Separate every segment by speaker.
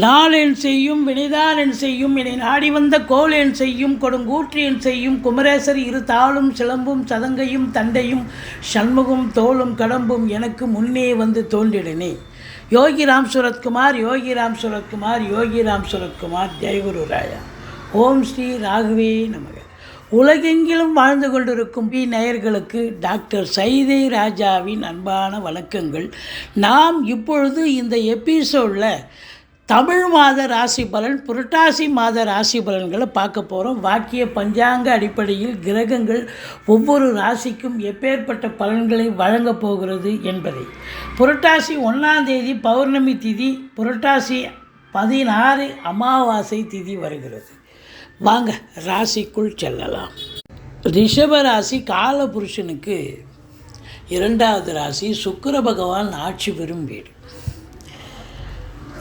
Speaker 1: நாளென் செய்யும் வினைதான் என் செய்யும் என்னை நாடி வந்த கோல் என் செய்யும் கொடுங்கூற்று என் செய்யும் குமரேசர் இரு தாளும் சிலம்பும் சதங்கையும் தண்டையும் சண்முகம் தோளும் கடம்பும் எனக்கு முன்னே வந்து தோன்றிடனே. யோகிராம் சுரத்குமார் யோகிராம் சுரத்குமார் யோகிராம் சுரத்குமார் ஜெயகுரு ராயா. ஓம் ஸ்ரீ ராகவே நமக. உலகெங்கிலும் வாழ்ந்து கொண்டிருக்கும் நேயர்களுக்கு டாக்டர் சைதை ராஜாவின் அன்பான வணக்கங்கள். நாம் இப்பொழுது இந்த எபிசோடில் தமிழ் மாத ராசி பலன், புரட்டாசி மாத ராசி பலன்களை பார்க்க போகிறோம். வாக்கிய பஞ்சாங்க அடிப்படையில் கிரகங்கள் ஒவ்வொரு ராசிக்கும் எப்பேற்பட்ட பலன்களை வழங்கப் போகிறது என்பதை. புரட்டாசி 1ஆம் தேதி பௌர்ணமி திதி, புரட்டாசி 16 அமாவாசை திதி வருகிறது. வாங்க ராசிக்குள் செல்லலாம். ரிஷப ராசி காலபுருஷனுக்கு 2வது ராசி. சுக்கிர பகவான் ஆட்சி பெறும் வீடு.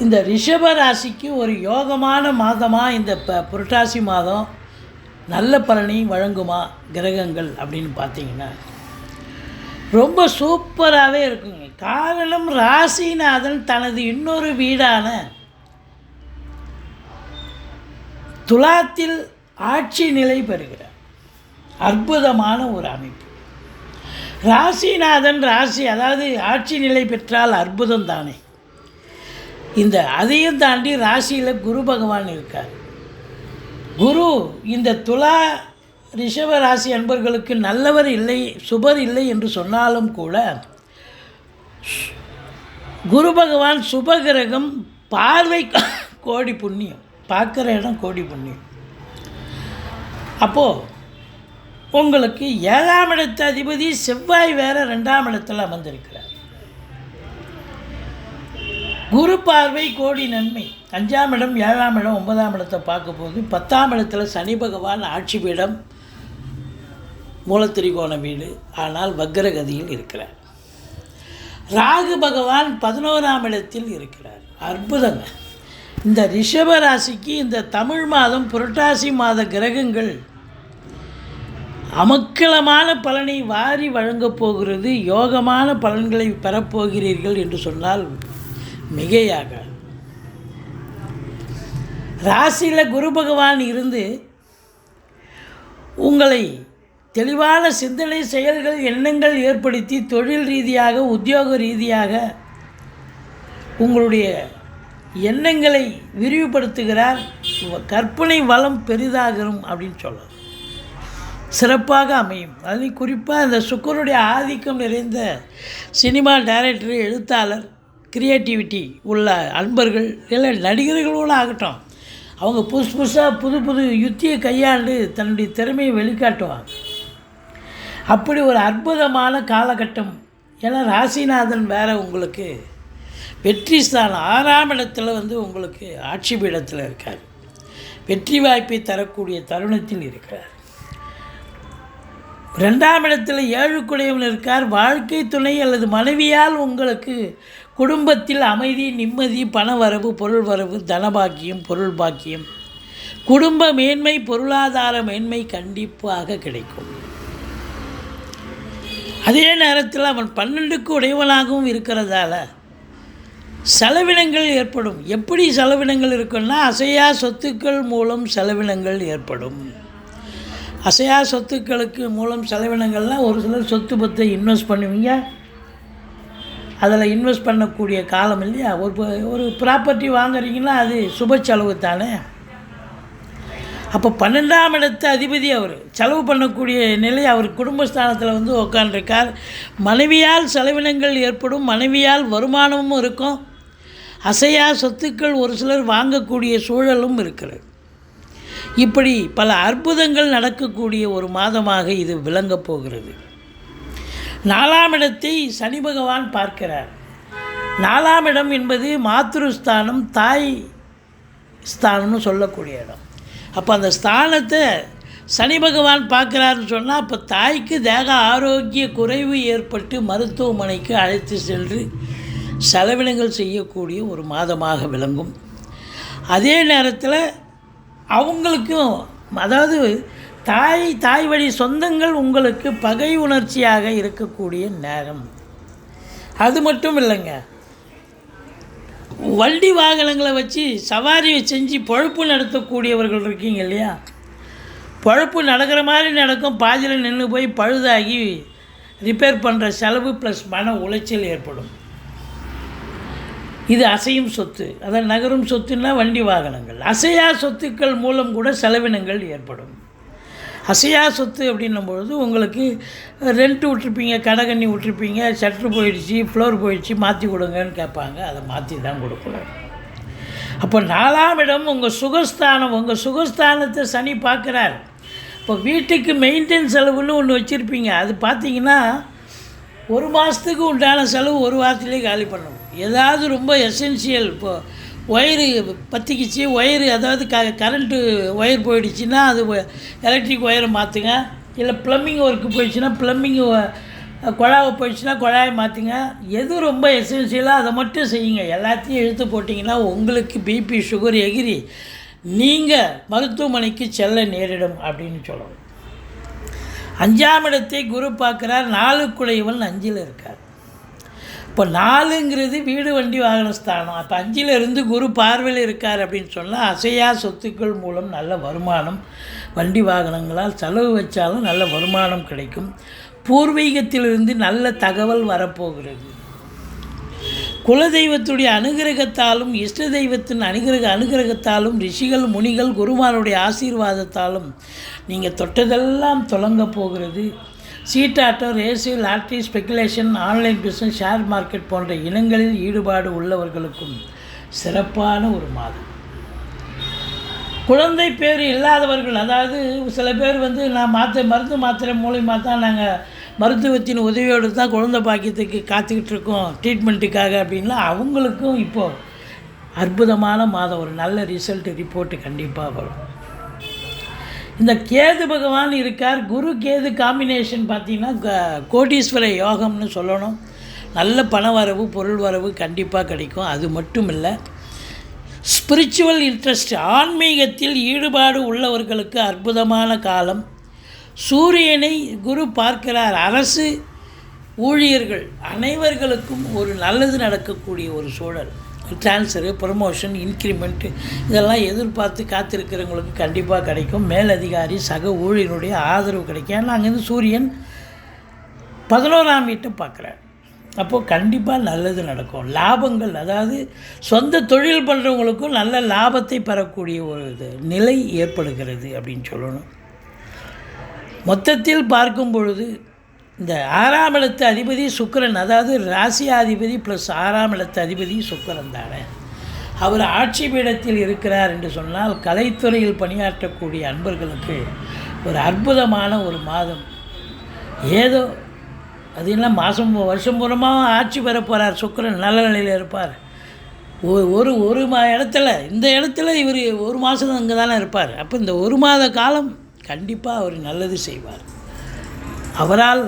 Speaker 1: இந்த ரிஷப ராசிக்கு ஒரு யோகமான மாதமாக இந்த புரட்டாசி மாதம் நல்ல பலனை வழங்குமா கிரகங்கள் அப்படின்னு பார்த்தீங்கன்னா ரொம்ப சூப்பராகவே இருக்குங்க. காரணம், ராசிநாதன் தனது இன்னொரு வீடான துலாத்தில் ஆட்சி நிலை பெறுகிறார். அற்புதமான ஒரு அமைப்பு. ராசிநாதன் அதாவது ஆட்சி நிலை பெற்றால் அற்புதம் தானே. அதையும் தாண்டி ராசியில் குரு பகவான் இருக்கார். குரு இந்த துலா ரிஷப ராசி அன்பர்களுக்கு நல்லவர் இல்லை, சுபர் இல்லை என்று சொன்னாலும் கூட குரு பகவான் சுபகிரகம், பார்வை கோடி புண்ணியம், பார்க்குற இடம் கோடி புண்ணியம். அப்போது உங்களுக்கு 7ஆம் இடத்து அதிபதி செவ்வாய் வேறு 2ஆம் இடத்தில் அமர்ந்திருக்கிறார். குரு பார்வை கோடி நன்மை. 5ஆம் இடம், 7ஆம் இடம், 9ஆம் இடத்தை பார்க்க போது 10ஆம் இடத்துல சனி பகவான் ஆட்சி பீடம், மூலத்திரிகோண வீடு, ஆனால் வக்ரகதியில் இருக்கிறார். ராகு பகவான் 11ஆம் இடத்தில் இருக்கிறார். அற்புதங்க. இந்த ரிஷப ராசிக்கு இந்த தமிழ் மாதம் புரட்டாசி மாத கிரகங்கள் அமக்கலமான பலனை வாரி வழங்கப் போகிறது. யோகமான பலன்களை பெறப்போகிறீர்கள் என்று சொன்னால் மிகையாக. ராசியில் குரு பகவான் இருந்து உங்களை தெளிவான சிந்தனை, செயல்கள், எண்ணங்கள் ஏற்படுத்தி தொழில் ரீதியாக, உத்தியோக ரீதியாக உங்களுடைய எண்ணங்களை விரிவுபடுத்துகிறார். கற்பனை வளம் பெரிதாகும் அப்படின்னு சொல்லலாம். சிறப்பாக அமையும். அது குறிப்பாக இந்த சுக்கிரனுடைய ஆதிக்கம் நிறைந்த சினிமா டைரக்டர், எழுத்தாளர், கிரியேட்டிவிட்டி உள்ள அன்பர்கள், இல்லை நடிகர்களோடு ஆகட்டும், அவங்க புதுசாக புது யுத்தியை கையாண்டு தன்னுடைய திறமையை வெளிக்காட்டுவாங்க. அப்படி ஒரு அற்புதமான காலகட்டம். ஏன்னா ராசிநாதன் வேறு உங்களுக்கு வெற்றி ஸ்தானம் 6ஆம் இடத்துல உங்களுக்கு ஆட்சி பீடத்தில் இருக்கார். வெற்றி வாய்ப்பை தரக்கூடிய தருணத்தில் இருக்கிறார். 2ஆம் இடத்துல 7 குடையவன் இருக்கார். வாழ்க்கை துணை அல்லது மனைவியால் உங்களுக்கு குடும்பத்தில் அமைதி, நிம்மதி, பண வரவு, பொருள் வரவு, தனபாக்கியம், பொருள் பாக்கியம், குடும்ப மேன்மை, பொருளாதார மேன்மை கண்டிப்பாக கிடைக்கும். அதே நேரத்தில் அவன் 12க்கு உடையவனாகவும் இருக்கிறதால செலவினங்கள் ஏற்படும். எப்படி செலவினங்கள் இருக்குன்னா, அசையா சொத்துக்கள் மூலம் செலவினங்கள் ஏற்படும். அசையா சொத்துக்களுக்கு மூலம் செலவினங்கள்லாம் ஒரு சிலர் சொத்து பத்தை இன்வெஸ்ட் பண்ணுவீங்க. அதில் இன்வெஸ்ட் பண்ணக்கூடிய காலம் இல்லையா. ஒரு ப்ராப்பர்ட்டி வாங்குறீங்கன்னா அது சுப செலவு தானே. அப்போ 12ஆம் இடத்து அதிபதி அவர் செலவு பண்ணக்கூடிய நிலை அவர் குடும்பஸ்தானத்தில் உட்காண்டிருக்கார். மனைவியால் செலவினங்கள் ஏற்படும். மனைவியால் வருமானமும் இருக்கும். அசையா சொத்துக்கள் ஒரு சிலர் வாங்கக்கூடிய சூழலும் இருக்கிறது. இப்படி பல அற்புதங்கள் நடக்கக்கூடிய ஒரு மாதமாக இது விளங்கப் போகிறது. 4ஆம் இடத்தை சனி பகவான் பார்க்கிறார். 4ஆம் இடம் என்பது மாத்ருஸ்தானம், தாய் ஸ்தானம்னு சொல்லக்கூடிய இடம். அப்போ அந்த ஸ்தானத்தை சனி பகவான் பார்க்குறாருன்னு சொன்னால், அப்போ தாய்க்கு தேக ஆரோக்கிய குறைவு ஏற்பட்டு மருத்துவமனைக்கு அழைத்து சென்று செலவினங்கள் செய்யக்கூடிய ஒரு மாதமாக விளங்கும். அதே நேரத்தில் அவங்களுக்கும், அதாவது தாய் வழி சொந்தங்கள் உங்களுக்கு பகை உணர்ச்சியாக இருக்கக்கூடிய நேரம். அது மட்டும் இல்லைங்க, வண்டி வாகனங்களை வச்சு சவாரி செஞ்சு பொழப்பு நடத்தக்கூடியவர்கள் இருக்கீங்க இல்லையா, பொழப்பு நடக்கிற மாதிரி நடக்கும், பாதியில் நின்று போய் பழுதாகி ரிப்பேர் பண்ணுற செலவு ப்ளஸ் மன உளைச்சல் ஏற்படும். இது அசையும் சொத்து. அதான் நகரும் சொத்துன்னா வண்டி வாகனங்கள். அசையா சொத்துக்கள் மூலம் கூட செலவினங்கள் ஏற்படும். அசையா சொத்து அப்படின்னும்பொழுது உங்களுக்கு ரெண்ட்டு விட்ருப்பீங்க, கடைகண்ணி விட்ருப்பீங்க, ஷட்ரு போயிடுச்சு, ஃப்ளோர் போயிடுச்சு, மாற்றி கொடுங்கன்னு கேட்பாங்க. அதை மாற்றி தான் கொடுக்கணும். அப்போ 4ஆம் இடம் உங்கள் சுகஸ்தானம். உங்கள் சுகஸ்தானத்தை சனி பார்க்குறார். இப்போ வீட்டுக்கு மெயின்டெனன்ஸ் செலவுன்னு ஒன்று வச்சுருப்பீங்க. அது பார்த்திங்கன்னா ஒரு மாதத்துக்கு உண்டான செலவு ஒரு வாரத்திலே காலி பண்ணணும். ஏதாவது ரொம்ப எசென்சியல், இப்போது ஒயரு பற்றிக்கிச்சு, ஒயரு அதாவது கரண்ட்டு ஒயர் போயிடுச்சுன்னா அது எலக்ட்ரிக் ஒயரை மாற்றுங்க. இல்லை ப்ளம்பிங் ஒர்க்கு போயிடுச்சுன்னா ப்ளம்பிங்கு குழாவை போயிடுச்சுன்னா குழாயை மாற்றுங்க. எது ரொம்ப எசென்சியலாக அதை மட்டும் செய்யுங்க. எல்லாத்தையும் இழுத்து போட்டிங்கன்னா உங்களுக்கு பிபி சுகர் எகிரி நீங்கள் மருத்துவமனைக்கு செல்ல நேரிடும் அப்படின்னு சொல்லணும். 5ஆம் இடத்தை குரு பார்க்குறார். 4க்குடையவன் 5இல் இருக்கார். இப்போ 4ங்கிறது வீடு வண்டி வாகன ஸ்தானம். அப்போ 5இலிருந்து குரு பார்வையில் இருக்கார் அப்படின்னு சொன்னால் அசையா சொத்துக்கள் மூலம் நல்ல வருமானம், வண்டி வாகனங்களால் செலவு வச்சாலும் நல்ல வருமானம் கிடைக்கும். பூர்வீகத்திலிருந்து நல்ல தகவல் வரப்போகிறது. குலதெய்வத்துடைய அனுகிரகத்தாலும் இஷ்ட தெய்வத்தின் அனுகிரகத்தாலும் ரிஷிகள் முனிகள் குருமாருடைய ஆசீர்வாதத்தாலும் நீங்கள் தொட்டதெல்லாம் தொடங்க போகிறது. சீட்டாட்டம், race, lottery, speculation, online business, share market போன்ற இனங்களில் ஈடுபாடு உள்ளவர்களுக்கும் சிறப்பான ஒரு மாதம். குழந்தை பேர் இல்லாதவர்கள், அதாவது சில பேர் நான் மருந்து மாத்திரை மூலியமாக தான் நாங்கள் மருத்துவத்தின் உதவியோடு தான் குழந்தை பாக்கியத்துக்கு காத்துக்கிட்டு இருக்கோம் ட்ரீட்மெண்ட்டுக்காக அப்படின்னா அவங்களுக்கும் இப்போது அற்புதமான மாதம். ஒரு நல்ல ரிப்போர்ட்டு கண்டிப்பாக வரும். இந்த கேது பகவான் இருக்கார். குரு கேது காம்பினேஷன் பார்த்திங்கன்னா கோடீஸ்வர யோகம்னு சொல்லணும். நல்ல பண வரவு, பொருள் வரவு கண்டிப்பாக கிடைக்கும். அது மட்டும் இல்லை, ஸ்பிரிச்சுவல் இன்ட்ரெஸ்ட், ஆன்மீகத்தில் ஈடுபாடு உள்ளவர்களுக்கு அற்புதமான காலம். சூரியனை குரு பார்க்கிறார். அரசு ஊழியர்கள் அனைவர்களுக்கும் ஒரு நல்லது நடக்கக்கூடிய ஒரு சூழல். ட்ரான்ஸ்ஃபரு, ப்ரமோஷன், இன்க்ரிமெண்ட்டு இதெல்லாம் எதிர்பார்த்து காத்திருக்கிறவங்களுக்கு கண்டிப்பாக கிடைக்கும். மேலதிகாரி சக ஊழியருடைய ஆதரவு கிடைக்கும். ஏன்னா அங்கேருந்து சூரியன் 11ஆம் வீட்டை பார்க்குறார். அப்போது கண்டிப்பாக நல்லது நடக்கும். லாபங்கள், அதாவது சொந்த தொழில் பண்ணுறவங்களுக்கும் நல்ல லாபத்தை பெறக்கூடிய ஒரு நிலை ஏற்படுகிறது அப்படின்னு சொல்லணும். மொத்தத்தில் பார்க்கும் பொழுது இந்த 6ஆம் இடத்து அதிபதி சுக்கிரன், அதாவது ராசியாதிபதி ப்ளஸ் 6ஆம் இடத்து அதிபதி சுக்கிரன் தானே. அவர் ஆட்சி பீடத்தில் இருக்கிறார் என்று சொன்னால் கலைத்துறையில் பணியாற்றக்கூடிய அன்பர்களுக்கு ஒரு அற்புதமான ஒரு மாதம். ஏதோ அது என்ன வருஷம் பூரமாக ஆட்சி பெற போகிறார் சுக்கிரன், நல்ல நிலையில் இருப்பார். ஒரு இடத்துல, இந்த இடத்துல இவர் ஒரு மாதம் அங்கே தானே இருப்பார். அப்போ இந்த ஒரு மாத காலம் கண்டிப்பாக அவர் நல்லது செய்வார். அவரால்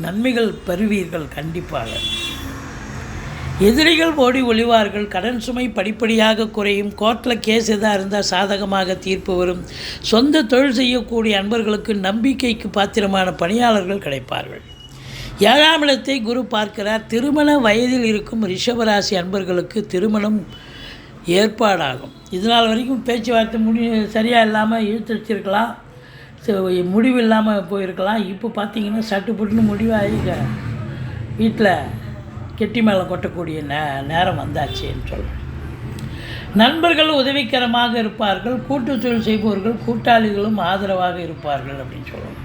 Speaker 1: நன்மைகள் பெறுவீர்கள். கண்டிப்பாக எதிரிகள் ஓடி ஒளிவார்கள். கடன் சுமை படிப்படியாக குறையும். கோர்ட்டில் கேஸ் எதாக இருந்தால் சாதகமாக தீர்ப்பு வரும். சொந்த தொழில் செய்யக்கூடிய அன்பர்களுக்கு நம்பிக்கைக்கு பாத்திரமான பணியாளர்கள் கிடைப்பார்கள். 7ஆம் இடத்தை குரு பார்க்கிறார். திருமண வயதில் இருக்கும் ரிஷபராசி அன்பர்களுக்கு திருமணம் ஏற்பாடாகும். இதனால் வரைக்கும் பேச்சுவார்த்தை சரியாக இல்லாமல் இழுத்தடிச்சிருக்கலாம், முடிவு இல்லாமல் போயிருக்கலாம். இப்போ பார்த்திங்கன்னா சட்டுப்பட்டுன்னு முடிவாகி வீட்டில் கெட்டி மேலே கொட்டக்கூடிய நேரம் வந்தாச்சுன்னு சொல்லணும். நண்பர்கள் உதவிகரமாக இருப்பார்கள். கூட்டு தொழில் செய்பவர்கள் கூட்டாளிகளும் ஆதரவாக இருப்பார்கள் அப்படின்னு சொல்லணும்.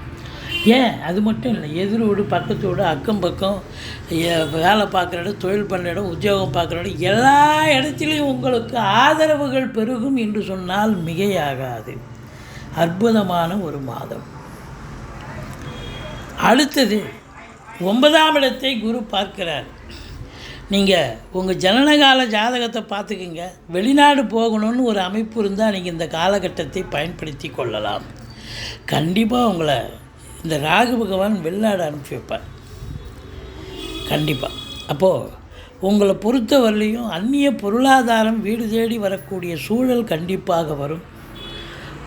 Speaker 1: ஏன் அது மட்டும் இல்லை, எதிரோடு பக்கத்தோடு அக்கம் பக்கம் வேலை பார்க்குற இடம், தொழில் பண்ணுற இடம், உத்தியோகம் பார்க்குற இடம், எல்லா இடத்துலையும் உங்களுக்கு ஆதரவுகள் பெருகும் என்று சொன்னால் மிகையாகாது. அற்புதமான ஒரு மாதம். அடுத்தது 9ஆம் இடத்தை குரு பார்க்கிறார். நீங்கள் உங்கள் ஜனனகால ஜாதகத்தை பார்த்துக்குங்க. வெளிநாடு போகணும்னு ஒரு அமைப்பு இருந்தால் நீங்கள் இந்த காலகட்டத்தை பயன்படுத்தி கொள்ளலாம். கண்டிப்பாக உங்களை இந்த ராகு பகவான் வெளிநாடு அனுப்பி வைப்பார் கண்டிப்பாக. அப்போது உங்களை பொறுத்தவரையிலையும் அந்நிய பொருளாதாரம் வீடு தேடி வரக்கூடிய சூழல் கண்டிப்பாக வரும்.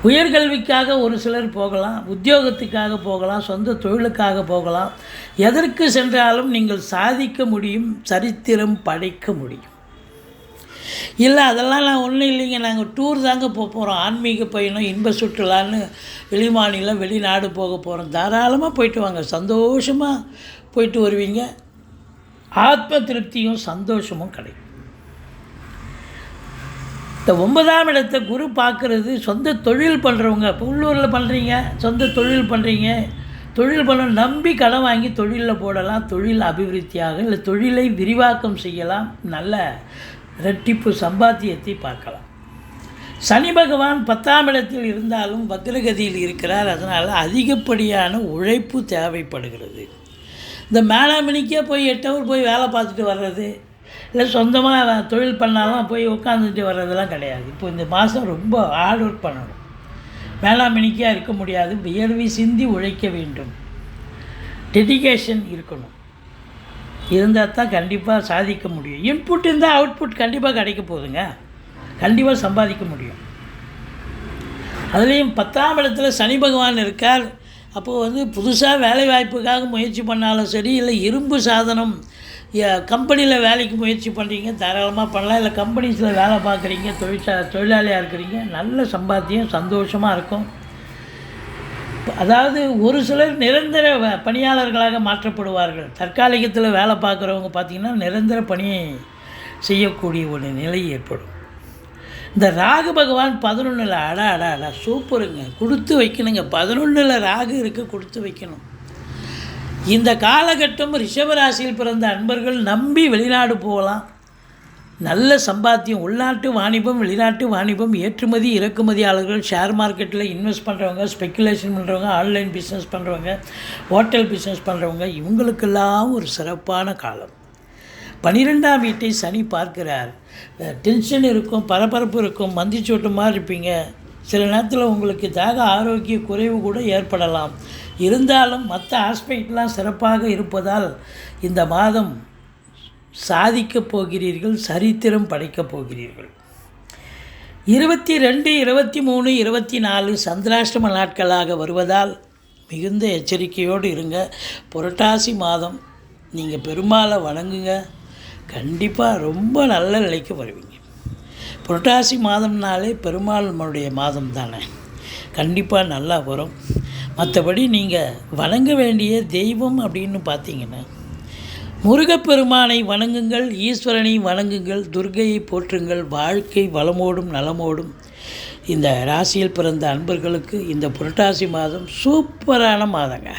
Speaker 1: உயர்கல்விக்காக ஒரு சிலர் போகலாம், உத்தியோகத்துக்காக போகலாம், சொந்த தொழிலுக்காக போகலாம். எதற்கு சென்றாலும் நீங்கள் சாதிக்க முடியும், சரித்திரம் படைக்க முடியும். இல்லை அதெல்லாம் நான் ஒன்றும் இல்லைங்க, நாங்கள் டூர் தாங்க போகிறோம், ஆன்மீக பயணம் இன்ப சுற்றுலான்னு வெளிமாநிலம் வெளிநாடு போக போகிறோம். தாராளமாக போயிட்டு வாங்க, சந்தோஷமாக போயிட்டு வருவீங்க, ஆத்ம திருப்தியும் சந்தோஷமும் கிடைக்கும். இந்த 9ஆம் இடத்தை குரு பார்க்குறது சொந்த தொழில் பண்ணுறவங்க, இப்போ உள்ளூரில் பண்ணுறீங்க, சொந்த தொழில் பண்ணுறீங்க, தொழில் பண்ண நம்பி கடன் வாங்கி தொழிலில் போடலாம், தொழில் அபிவிருத்தியாக இல்லை தொழிலை விரிவாக்கம் செய்யலாம், நல்ல இரட்டிப்பு சம்பாத்தியத்தை பார்க்கலாம். சனி பகவான் 10ஆம் இடத்தில் இருந்தாலும் வக்ரகதியில் இருக்கிறார், அதனால் அதிகப்படியான உழைப்பு தேவைப்படுகிறது. இந்த மேலாமணிக்கே போய் 8 ஹவர் போய் வேலை பார்த்துட்டு வர்றது, இல்லை சொந்தமாக தொழில் பண்ணாலும் போய் உட்காந்துட்டு வர்றதெல்லாம் கிடையாது. இப்போ இந்த மாதம் ரொம்ப ஹார்ட் ஒர்க் பண்ணணும், மேலாமணிக்காக இருக்க முடியாது, வியர்வை சிந்தி உழைக்க வேண்டும், டெடிகேஷன் இருக்கணும், இருந்தால் தான் கண்டிப்பாக சாதிக்க முடியும். இன்புட் இருந்தால் அவுட்புட் கண்டிப்பாக கிடைக்க போகுதுங்க, கண்டிப்பாக சம்பாதிக்க முடியும். அதுலேயும் 10ஆம் இடத்துல சனி பகவான் இருக்கார். அப்போது புதுசாக வேலை வாய்ப்புக்காக முயற்சி பண்ணாலும் சரி, இல்லை இரும்பு சாதனம் கம்பெனியில் வேலைக்கு முயற்சி பண்ணுறீங்க, தாராளமாக பண்ணலாம். இல்லை கம்பெனிஸில் வேலை பார்க்குறீங்க, தொழிலாளியாக இருக்கிறீங்க, நல்ல சம்பாத்தியம் சந்தோஷமாக இருக்கும். அதாவது ஒரு சிலர் நிரந்தர பணியாளர்களாக மாற்றப்படுவார்கள். தற்காலிகத்தில் வேலை பார்க்குறவங்க பார்த்திங்கன்னா நிரந்தர பணியை செய்யக்கூடிய ஒரு நிலை ஏற்படும். இந்த ராகு பகவான் 11ல் அடா சூப்பருங்க, கொடுத்து வைக்கணுங்க. 11ல் ராகு இருக்க கொடுத்து வைக்கணும். இந்த காலகட்டம் ரிஷபராசியில் பிறந்த அன்பர்கள் நம்பி வெளிநாடு போகலாம், நல்ல சம்பாத்தியம். உள்நாட்டு வாணிபம், வெளிநாட்டு வாணிபம், ஏற்றுமதி இறக்குமதியாளர்கள், ஷேர் மார்க்கெட்டில் இன்வெஸ்ட் பண்ணுறவங்க, ஸ்பெக்குலேஷன் பண்ணுறவங்க, ஆன்லைன் பிஸ்னஸ் பண்ணுறவங்க, ஹோட்டல் பிஸ்னஸ் பண்ணுறவங்க, இவங்களுக்கெல்லாம் ஒரு சிறப்பான காலம். 12ஆம் வீட்டை சனி பார்க்கிறார். டென்ஷன் இருக்கும், பரபரப்பு இருக்கும், மந்திச்சோட்டமாக இருப்பீங்க. சில நேரத்தில் உங்களுக்கு தேக ஆரோக்கிய குறைவு கூட ஏற்படலாம். இருந்தாலும் மற்ற ஆஸ்பெக்ட்லாம் சிறப்பாக இருப்பதால் இந்த மாதம் சாதிக்கப் போகிறீர்கள், சரித்திரம் படைக்கப் போகிறீர்கள். 22, 23, 24 சந்திராஷ்டம நாட்களாக வருவதால் மிகுந்த எச்சரிக்கையோடு இருங்க. புரட்டாசி மாதம் நீங்கள் பெருமாளை வணங்குங்க, கண்டிப்பாக ரொம்ப நல்ல நிலைக்கு வருவீங்க. புரட்டாசி மாதம்னாலே பெருமாளுடைய மாதம் தானே, கண்டிப்பாக நல்லா வரும். மற்றபடி நீங்கள் வணங்க வேண்டிய தெய்வம் அப்படின்னு பார்த்தீங்கன்னா முருகப்பெருமானை வணங்குங்கள், ஈஸ்வரனை வணங்குங்கள், துர்க்கையை போற்றுங்கள். வாழ்க்கை வளமோடும் நலமோடும். இந்த ராசியில் பிறந்த அன்பர்களுக்கு இந்த புரட்டாசி மாதம் சூப்பரான மாதங்க.